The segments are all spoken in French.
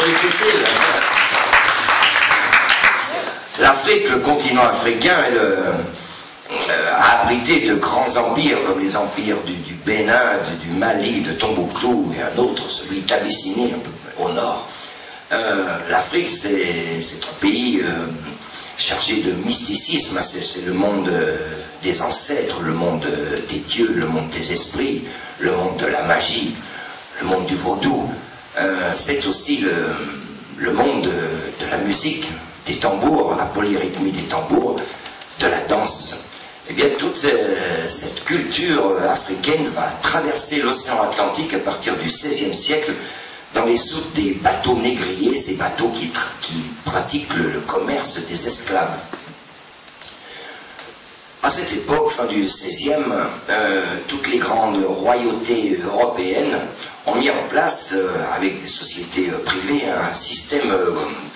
difficile. L'Afrique, le continent africain, a abrité de grands empires, comme les empires du Bénin, du Mali, de Tombouctou, et un autre, celui d'Abyssinie, un peu au nord. L'Afrique, c'est un pays chargé de mysticisme, c'est le monde des ancêtres, le monde des dieux, le monde des esprits, le monde de la magie, le monde du vaudou. C'est aussi le monde de la musique, des tambours, la polyrythmie des tambours, de la danse. Eh bien, toute cette culture africaine va traverser l'océan Atlantique à partir du XVIe siècle dans les soutes des bateaux négriers, ces bateaux qui pratiquent le commerce des esclaves. À cette époque, fin du XVIe, toutes les grandes royautés européennes ont mis en place, avec des sociétés privées, un système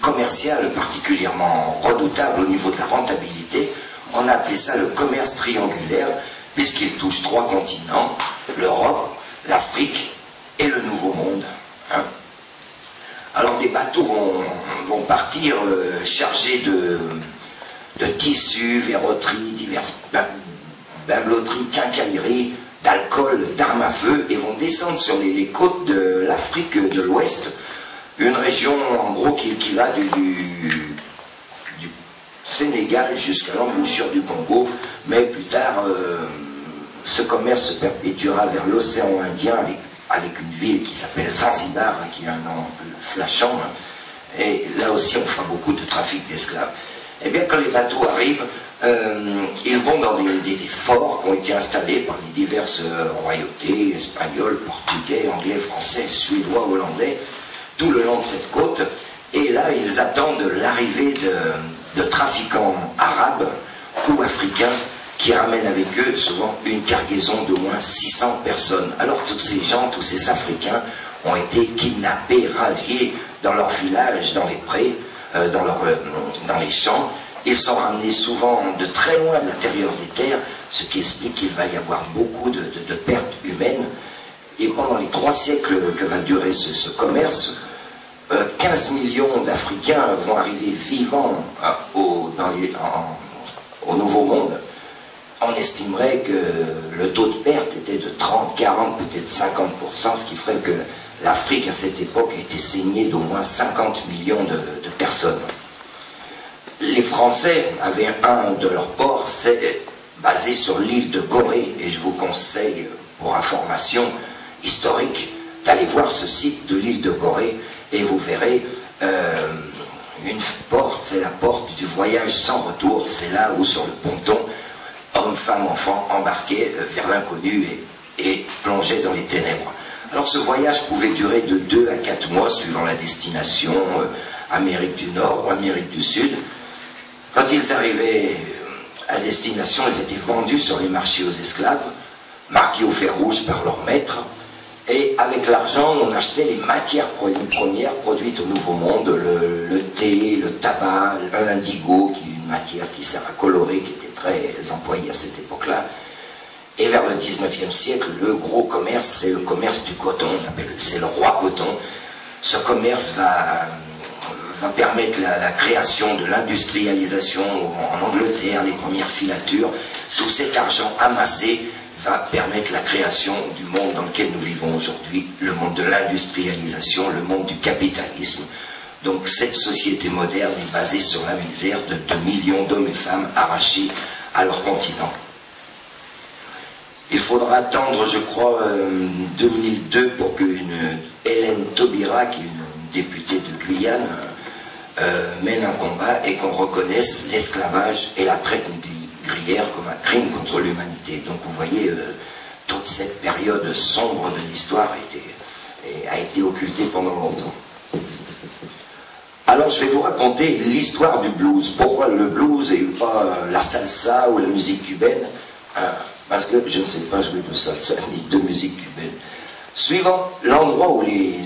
commercial particulièrement redoutable au niveau de la rentabilité. On a appelé ça le commerce triangulaire, puisqu'il touche 3 continents, l'Europe, l'Afrique et le Nouveau Monde. Hein. Alors des bateaux vont partir chargés de tissus, verroteries, diverses bimbeloteries, quincailleries, d'alcool, d'armes à feu, et vont descendre sur les côtes de l'Afrique de l'Ouest, une région en gros qui va du Sénégal jusqu'à l'embouchure du Congo, mais plus tard ce commerce se perpétuera vers l'océan Indien avec une ville qui s'appelle Zanzibar, hein, qui a un nom un peu flashant, hein, et là aussi on fera beaucoup de trafic d'esclaves. Et bien quand les bateaux arrivent, ils vont dans des forts qui ont été installés par les diverses royautés, espagnols, portugais, anglais, français, suédois, hollandais, tout le long de cette côte, et là ils attendent l'arrivée de trafiquants arabes ou africains qui ramènent avec eux souvent une cargaison d'au moins 600 personnes. Alors tous ces gens, tous ces Africains ont été kidnappés, rasiés dans leurs villages, dans les prés, dans les champs. Ils sont ramenés souvent de très loin de l'intérieur des terres, ce qui explique qu'il va y avoir beaucoup de pertes humaines. Et pendant les 3 siècles que va durer ce commerce, 15 millions d'Africains vont arriver vivants au Nouveau Monde. On estimerait que le taux de perte était de 30, 40, peut-être 50%, ce qui ferait que l'Afrique à cette époque a été saignée d'au moins 50 millions de personnes. Les Français avaient un de leurs ports basé sur l'île de Gorée, et je vous conseille, pour information historique, d'aller voir ce site de l'île de Gorée, et vous verrez une porte, c'est la porte du voyage sans retour. C'est là où sur le ponton, hommes, femmes, enfants embarquaient vers l'inconnu et plongeaient dans les ténèbres. Alors ce voyage pouvait durer de 2 à 4 mois suivant la destination, Amérique du Nord ou Amérique du Sud. Quand ils arrivaient à destination, ils étaient vendus sur les marchés aux esclaves, marqués au fer rouge par leur maître. Et avec l'argent, on achetait les matières premières produites au Nouveau Monde, le thé, le tabac, l'indigo, qui est une matière qui sert à colorer, qui était très employée à cette époque-là. Et vers le 19e siècle, le gros commerce, c'est le commerce du coton, c'est le roi coton. Ce commerce va permettre la création de l'industrialisation en Angleterre, les premières filatures. Tout cet argent amassé va permettre la création du monde dans lequel nous vivons aujourd'hui, le monde de l'industrialisation, le monde du capitalisme. Donc cette société moderne est basée sur la misère de millions d'hommes et femmes arrachés à leur continent. Il faudra attendre, je crois, 2002 pour qu'une Hélène Taubira, qui est une députée de Guyane, mène un combat et qu'on reconnaisse l'esclavage et la traite négrière comme un crime contre l'humanité. Donc vous voyez, toute cette période sombre de l'histoire a été occultée pendant longtemps. Alors je vais vous raconter l'histoire du blues. Pourquoi le blues et pas la salsa ou la musique cubaine? Parce que je ne sais pas jouer de salsa ni de musique cubaine. Suivant l'endroit où les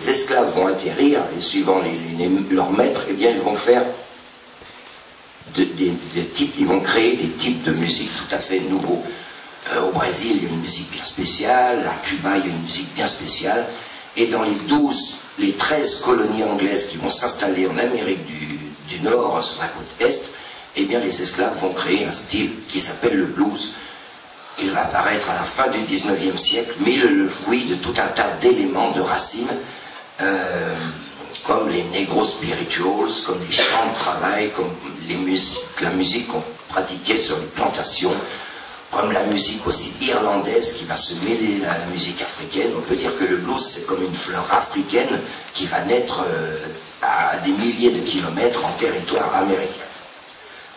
esclaves vont atterrir, et suivant leurs maîtres, eh bien ils vont faire ils vont créer des types de musique tout à fait nouveaux. Au Brésil, il y a une musique bien spéciale, à Cuba, il y a une musique bien spéciale, et dans les 12 les 13 colonies anglaises qui vont s'installer en Amérique du Nord, sur la côte Est, eh bien les esclaves vont créer un style qui s'appelle le blues. Il va apparaître à la fin du 19e siècle, mais le fruit de tout un tas d'éléments, de racines, comme les negro spirituals, comme les chants de travail, comme la musique qu'on pratiquait sur les plantations, comme la musique aussi irlandaise qui va se mêler à la musique africaine. On peut dire que le blues, c'est comme une fleur africaine qui va naître à des milliers de kilomètres en territoire américain.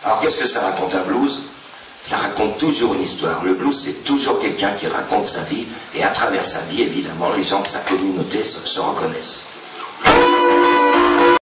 Alors qu'est-ce que ça raconte un blues? Ça raconte toujours une histoire. Le blues, c'est toujours quelqu'un qui raconte sa vie, et à travers sa vie, évidemment, les gens de sa communauté se reconnaissent.